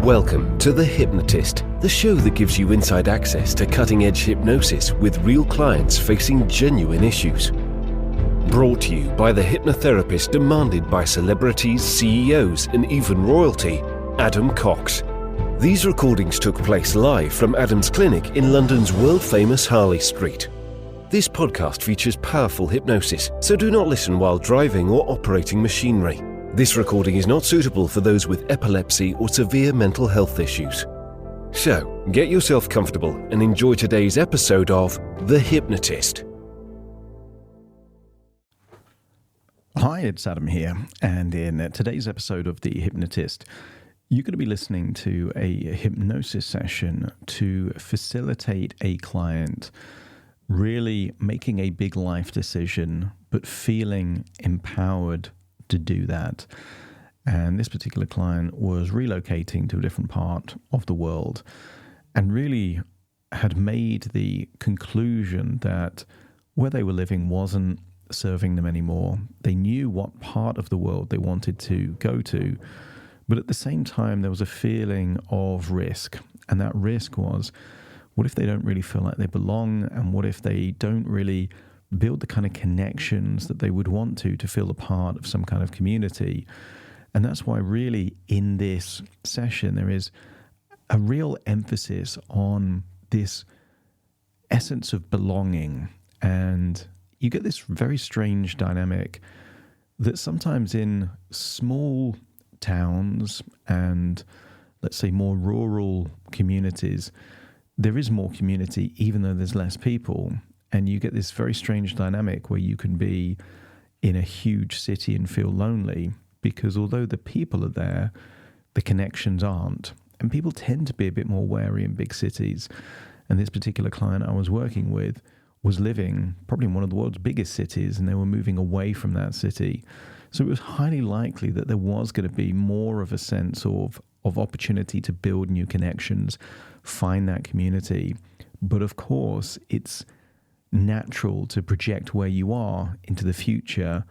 Welcome to The Hypnotist, the show that gives you inside access to cutting-edge hypnosis with real clients facing genuine issues. Brought to you by the hypnotherapist demanded by celebrities, CEOs, and even royalty, Adam Cox. These recordings took place live from Adam's clinic in London's world-famous Harley Street. This podcast features powerful hypnosis, so do not listen while driving or operating machinery. This recording is not suitable for those with epilepsy or severe mental health issues. So, get yourself comfortable and enjoy today's episode of The Hypnotist. Hi, it's Adam here, and in today's episode of The Hypnotist, you're going to be listening to a hypnosis session to facilitate a client really making a big life decision, but feeling empowered to do that. And this particular client was relocating to a different part of the world and really had made the conclusion that where they were living wasn't serving them anymore. They knew what part of the world they wanted to go to, but at the same time there was a feeling of risk, and that risk was, what if they don't really feel like they belong, and what if they don't really build the kind of connections that they would want to feel a part of some kind of community. And that's why really in this session there is a real emphasis on this essence of belonging. And you get this very strange dynamic that sometimes in small towns and, let's say, more rural communities, there is more community even though there's less people. And you get this very strange dynamic where you can be in a huge city and feel lonely because although the people are there, the connections aren't. And people tend to be a bit more wary in big cities. And this particular client I was working with was living probably in one of the world's biggest cities, and they were moving away from that city. So it was highly likely that there was going to be more of a sense of opportunity to build new connections, find that community. But of course, it's natural to project where you are into the future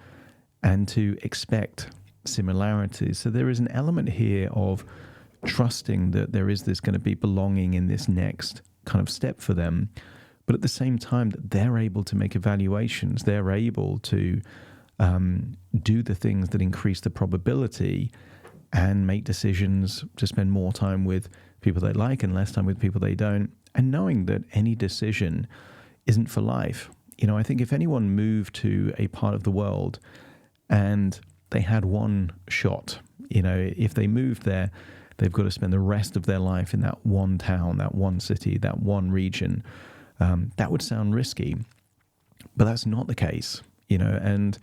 and to expect similarities. So there is an element here of trusting that there is this going to be belonging in this next kind of step for them, but at the same time that they're able to make evaluations, they're able to do the things that increase the probability and make decisions to spend more time with people they like and less time with people they don't, and knowing that any decision isn't for life. You know, I think if anyone moved to a part of the world and they had one shot, you know, if they moved there, they've got to spend the rest of their life in that one town, that one city, that one region. That would sound risky, but that's not the case, you know. And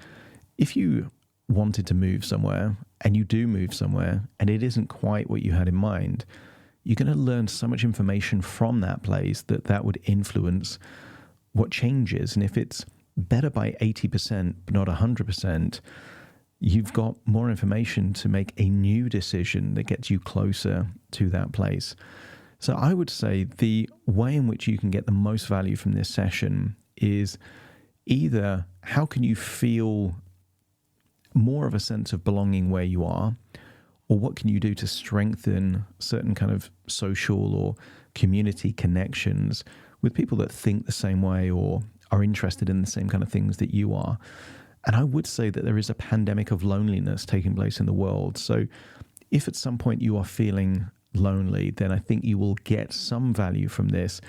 if you wanted to move somewhere and you do move somewhere and it isn't quite what you had in mind, you're going to learn so much information from that place that would influence what changes. And if it's better by 80%, but not 100%, you've got more information to make a new decision that gets you closer to that place. So I would say the way in which you can get the most value from this session is either how can you feel more of a sense of belonging where you are, or what can you do to strengthen certain kind of social or community connections with people that think the same way or are interested in the same kind of things that you are. And I would say that there is a pandemic of loneliness taking place in the world. So if at some point you are feeling lonely, then I think you will get some value from this,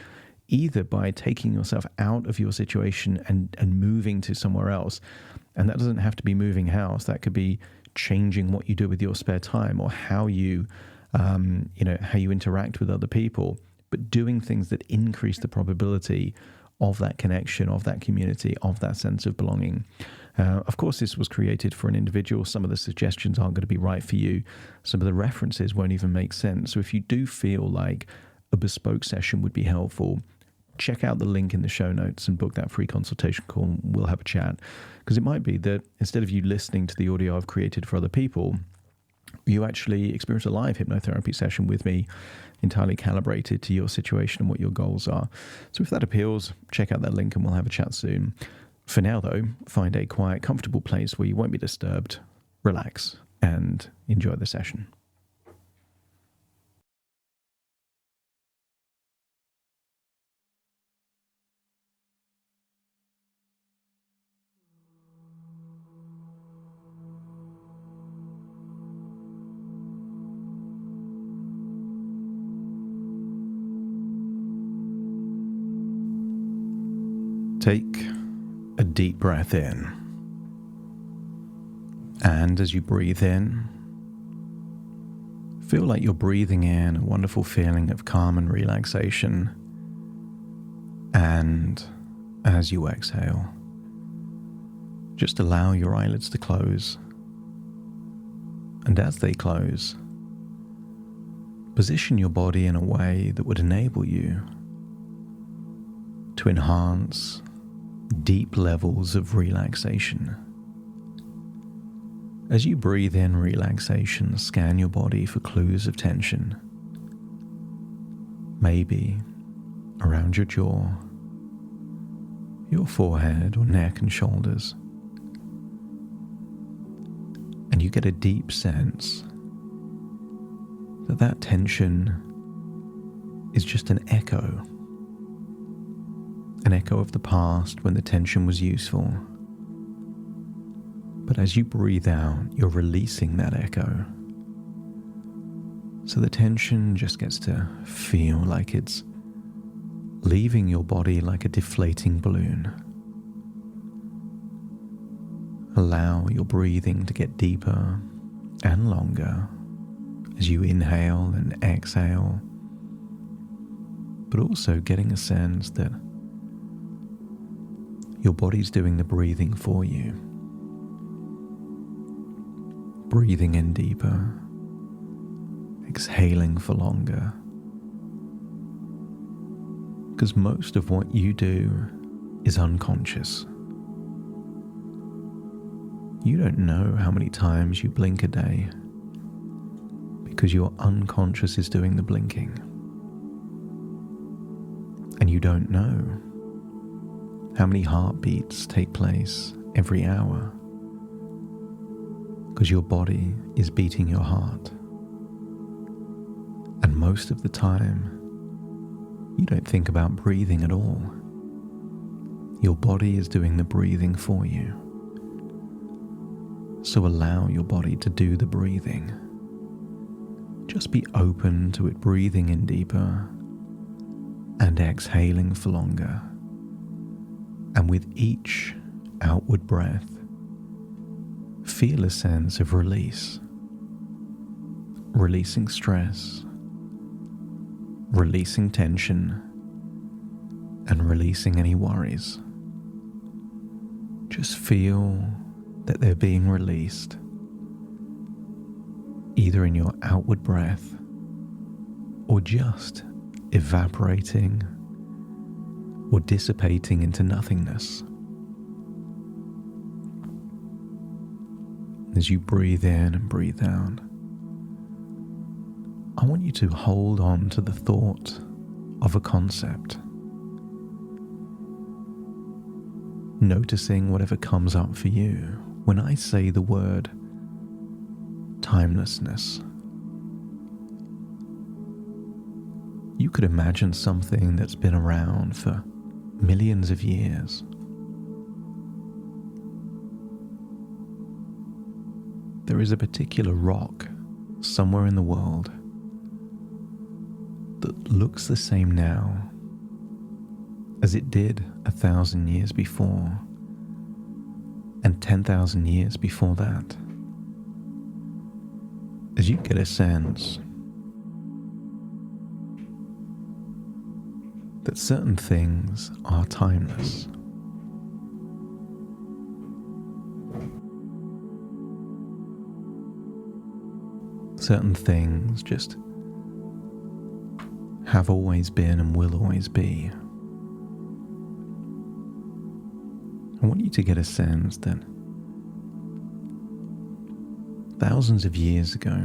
either by taking yourself out of your situation and moving to somewhere else. And that doesn't have to be moving house. That could be changing what you do with your spare time or how you interact with other people, but doing things that increase the probability of that connection, of that community, of that sense of belonging. Of course, this was created for an individual. Some of the suggestions aren't going to be right for you. Some of the references won't even make sense. So if you do feel like a bespoke session would be helpful, check out the link in the show notes and book that free consultation call, and we'll have a chat. Because it might be that instead of you listening to the audio I've created for other people, you actually experience a live hypnotherapy session with me, entirely calibrated to your situation and what your goals are. So if that appeals, check out that link and we'll have a chat soon. For now, though, find a quiet, comfortable place where you won't be disturbed, relax, and enjoy the session. Take a deep breath in. And as you breathe in, feel like you're breathing in a wonderful feeling of calm and relaxation. And as you exhale, just allow your eyelids to close. And as they close, position your body in a way that would enable you to enhance deep levels of relaxation. As you breathe in relaxation, scan your body for clues of tension. Maybe around your jaw, your forehead or neck and shoulders. And you get a deep sense that that tension is just an echo of the past when the tension was useful. But as you breathe out, you're releasing that echo. So the tension just gets to feel like it's leaving your body like a deflating balloon. Allow your breathing to get deeper and longer as you inhale and exhale, but also getting a sense that your body's doing the breathing for you. Breathing in deeper, exhaling for longer. Because most of what you do is unconscious. You don't know how many times you blink a day because your unconscious is doing the blinking. And you don't know how many heartbeats take place every hour because your body is beating your heart. And most of the time, you don't think about breathing at all. Your body is doing the breathing for you. So allow your body to do the breathing. Just be open to it breathing in deeper and exhaling for longer. And with each outward breath, feel a sense of release. Releasing stress, releasing tension, and releasing any worries. Just feel that they're being released, either in your outward breath or just evaporating or dissipating into nothingness. As you breathe in and breathe out, I want you to hold on to the thought of a concept, noticing whatever comes up for you when I say the word timelessness. You could imagine something that's been around for millions of years. There is a particular rock somewhere in the world that looks the same now as it did 1,000 years before and 10,000 years before that. As you get a sense that certain things are timeless. Certain things just have always been and will always be. I want you to get a sense that thousands of years ago,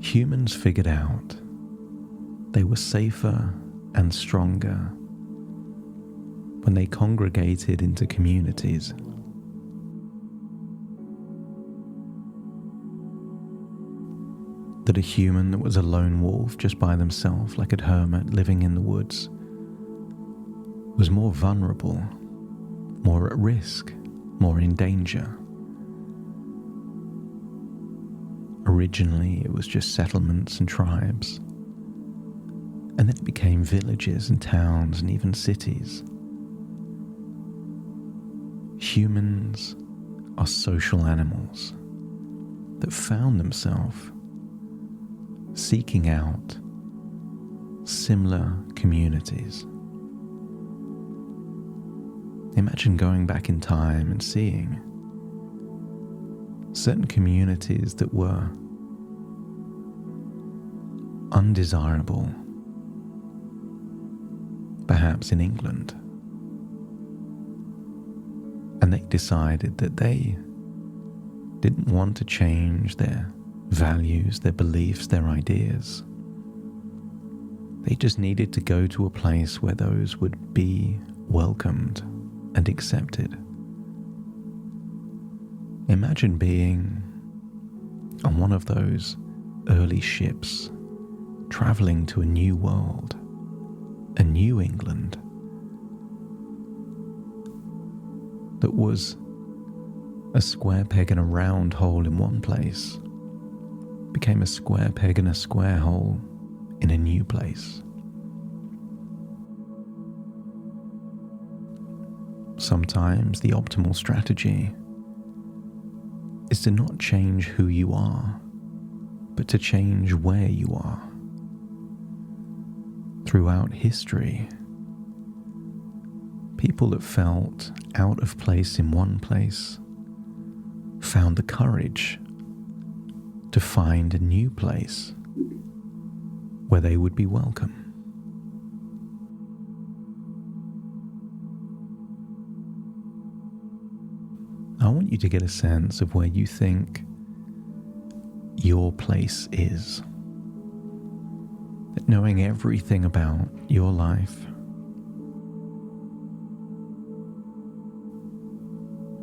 humans figured out they were safer and stronger when they congregated into communities. That a human that was a lone wolf just by themselves, like a hermit living in the woods, was more vulnerable, more at risk, more in danger. Originally, it was just settlements and tribes. And then it became villages and towns and even cities. Humans are social animals that found themselves seeking out similar communities. Imagine going back in time and seeing certain communities that were undesirable, perhaps in England, and they decided that they didn't want to change their values, their beliefs, their ideas. They just needed to go to a place where those would be welcomed and accepted. Imagine being on one of those early ships, traveling to a new world, a new England, that was a square peg in a round hole in one place, became a square peg in a square hole in a new place. Sometimes the optimal strategy is to not change who you are, but to change where you are. Throughout history, people that felt out of place in one place found the courage to find a new place where they would be welcome. I want you to get a sense of where you think your place is. That knowing everything about your life,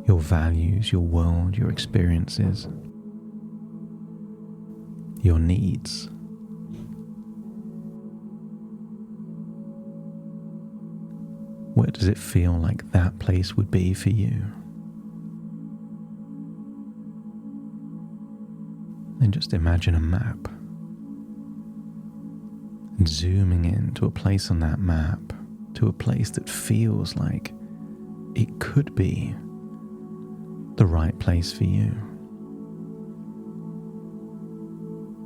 your values, your world, your experiences, your needs, where does it feel like that place would be for you? And just imagine a map, and zooming in to a place on that map, to a place that feels like it could be the right place for you.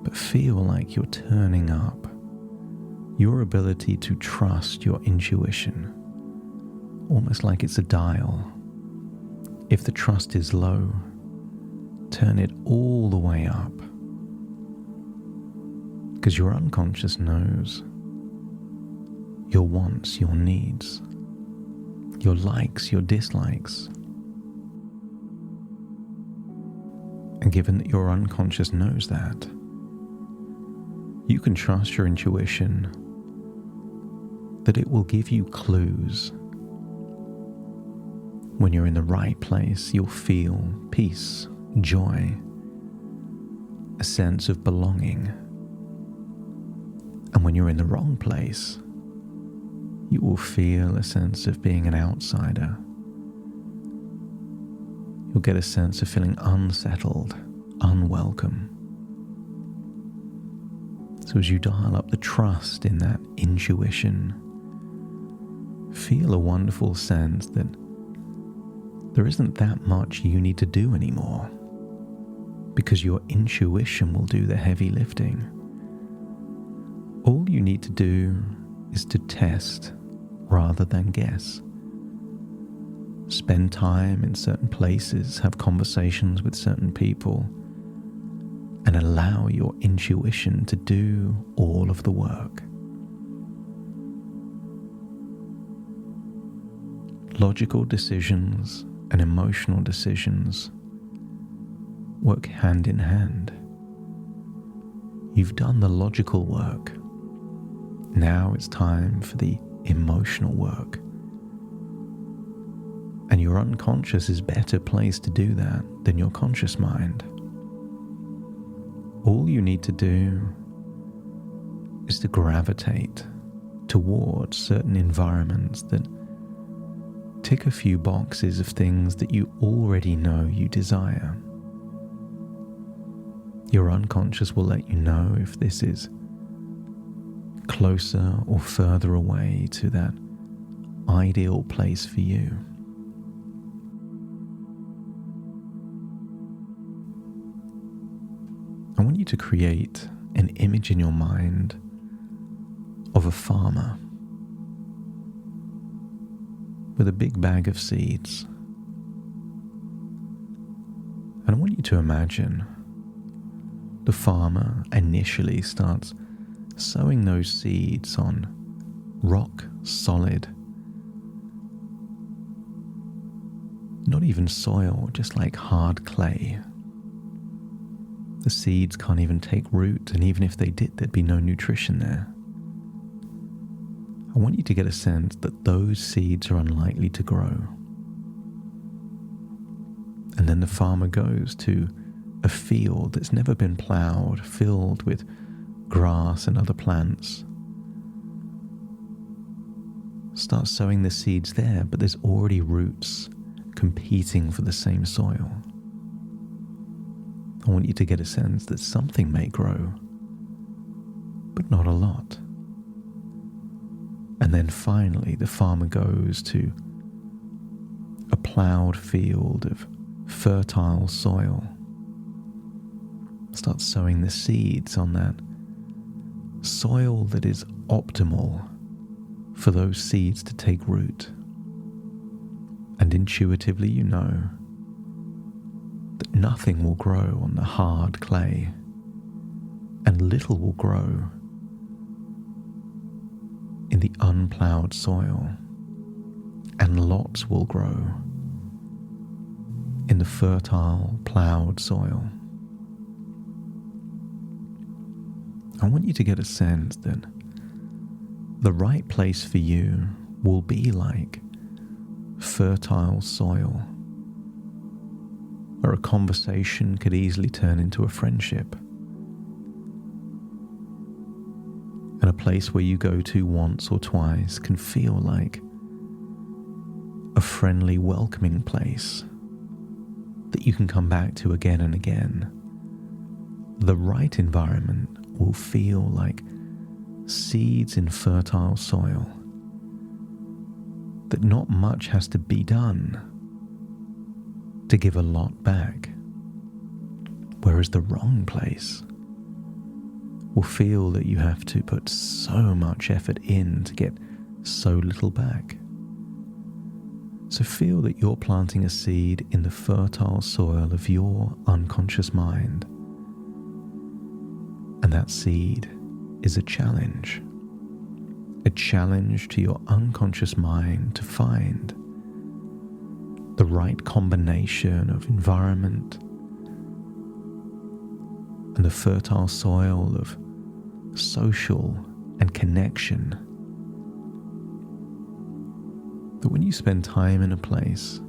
But feel like you're turning up your ability to trust your intuition, almost like it's a dial. If the trust is low, turn it all the way up, because your unconscious knows your wants, your needs, your likes, your dislikes. And given that your unconscious knows that, you can trust your intuition that it will give you clues. When you're in the right place, you'll feel peace, joy, a sense of belonging. And when you're in the wrong place, you will feel a sense of being an outsider. You'll get a sense of feeling unsettled, unwelcome. So as you dial up the trust in that intuition, feel a wonderful sense that there isn't that much you need to do anymore, because your intuition will do the heavy lifting. All you need to do is to test rather than guess. Spend time in certain places, have conversations with certain people, and allow your intuition to do all of the work. Logical decisions and emotional decisions work hand in hand. You've done the logical work. Now it's time for the emotional work. And your unconscious is better placed to do that than your conscious mind. All you need to do is to gravitate towards certain environments that tick a few boxes of things that you already know you desire. Your unconscious will let you know if this is closer or further away to that ideal place for you. I want you to create an image in your mind of a farmer with a big bag of seeds. And I want you to imagine the farmer initially starts sowing those seeds on rock solid, not even soil, just like hard clay. The seeds can't even take root, and even if they did, there'd be no nutrition there. I want you to get a sense that those seeds are unlikely to grow. And then the farmer goes to a field that's never been plowed, filled with grass and other plants. Start sowing the seeds there, but there's already roots competing for the same soil. I want you to get a sense that something may grow, but not a lot. And then finally, the farmer goes to a plowed field of fertile soil. Start sowing the seeds on that soil that is optimal for those seeds to take root. And intuitively you know that nothing will grow on the hard clay, and little will grow in the unplowed soil, and lots will grow in the fertile, plowed soil. I want you to get a sense that the right place for you will be like fertile soil, where a conversation could easily turn into a friendship, and a place where you go to once or twice can feel like a friendly, welcoming place that you can come back to again and again. The right environment will feel like seeds in fertile soil, that not much has to be done to give a lot back, whereas the wrong place will feel that you have to put so much effort in to get so little back. So feel that you're planting a seed in the fertile soil of your unconscious mind, and that seed is a challenge to your unconscious mind to find the right combination of environment and the fertile soil of social and connection. That when you spend time in a place,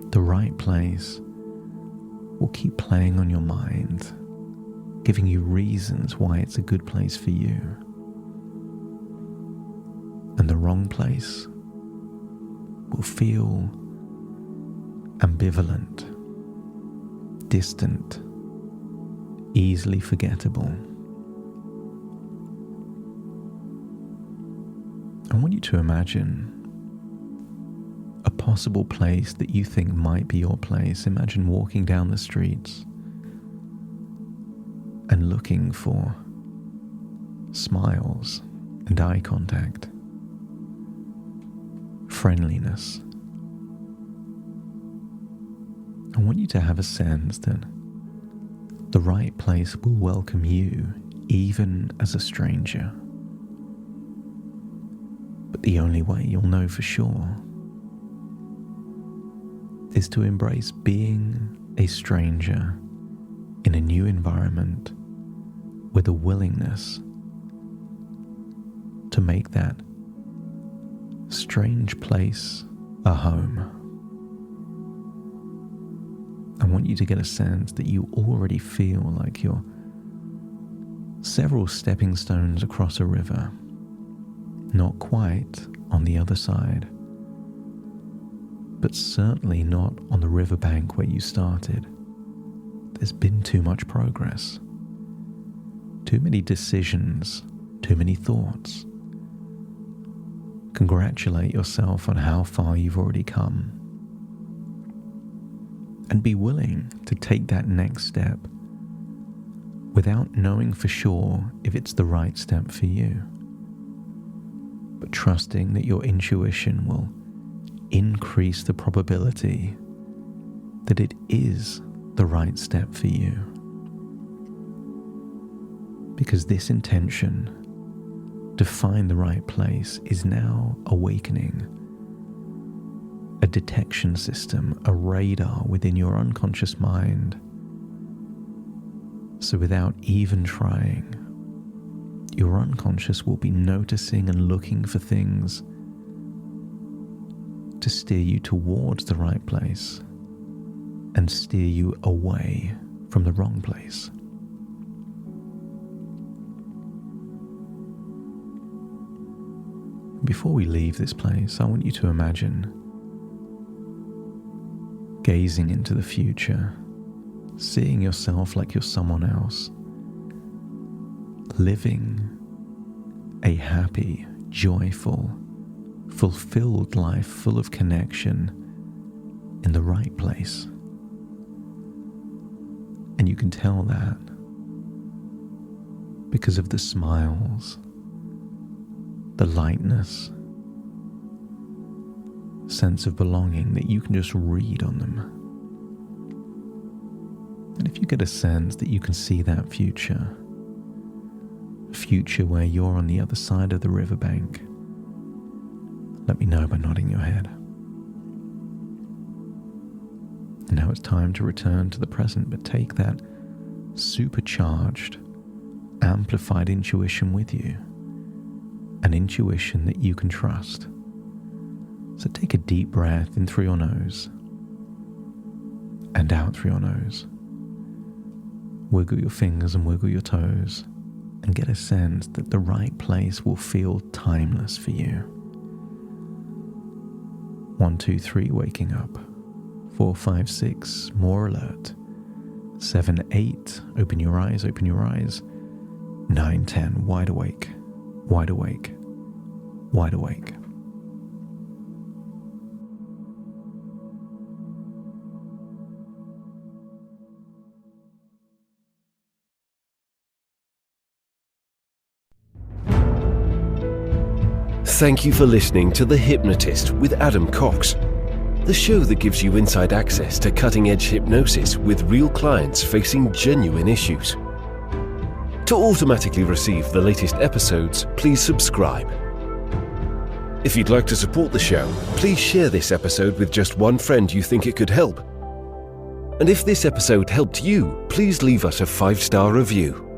the right place will keep playing on your mind, giving you reasons why it's a good place for you. And the wrong place will feel ambivalent, distant, easily forgettable. I want you to imagine a possible place that you think might be your place. Imagine walking down the streets and looking for smiles and eye contact, friendliness. I want you to have a sense that the right place will welcome you even as a stranger. But the only way you'll know for sure is to embrace being a stranger in a new environment with a willingness to make that strange place a home. I want you to get a sense that you already feel like you're several stepping stones across a river, not quite on the other side, but certainly not on the riverbank where you started. There's been too much progress, too many decisions, too many thoughts. Congratulate yourself on how far you've already come, and be willing to take that next step without knowing for sure if it's the right step for you, but trusting that your intuition will increase the probability that it is the right step for you. Because this intention to find the right place is now awakening a detection system, a radar within your unconscious mind. So without even trying, your unconscious will be noticing and looking for things to steer you towards the right place and steer you away from the wrong place. Before we leave this place, I want you to imagine gazing into the future, seeing yourself like you're someone else, living a happy, joyful, fulfilled life full of connection in the right place. And you can tell that because of the smiles, the lightness, sense of belonging that you can just read on them. And if you get a sense that you can see that future, a future where you're on the other side of the riverbank, let me know by nodding your head. And now it's time to return to the present, but take that supercharged, amplified intuition with you, an intuition that you can trust. So take a deep breath in through your nose and out through your nose. Wiggle your fingers and wiggle your toes and get a sense that the right place will feel timeless for you. 1, 2, 3, waking up. 4, 5, 6, more alert. 7, 8, open your eyes, open your eyes. 9, 10, wide awake, wide awake, wide awake. Thank you for listening to The Hypnotist with Adam Cox, the show that gives you inside access to cutting-edge hypnosis with real clients facing genuine issues. To automatically receive the latest episodes, please subscribe. If you'd like to support the show, please share this episode with just one friend you think it could help. And if this episode helped you, please leave us a 5-star review.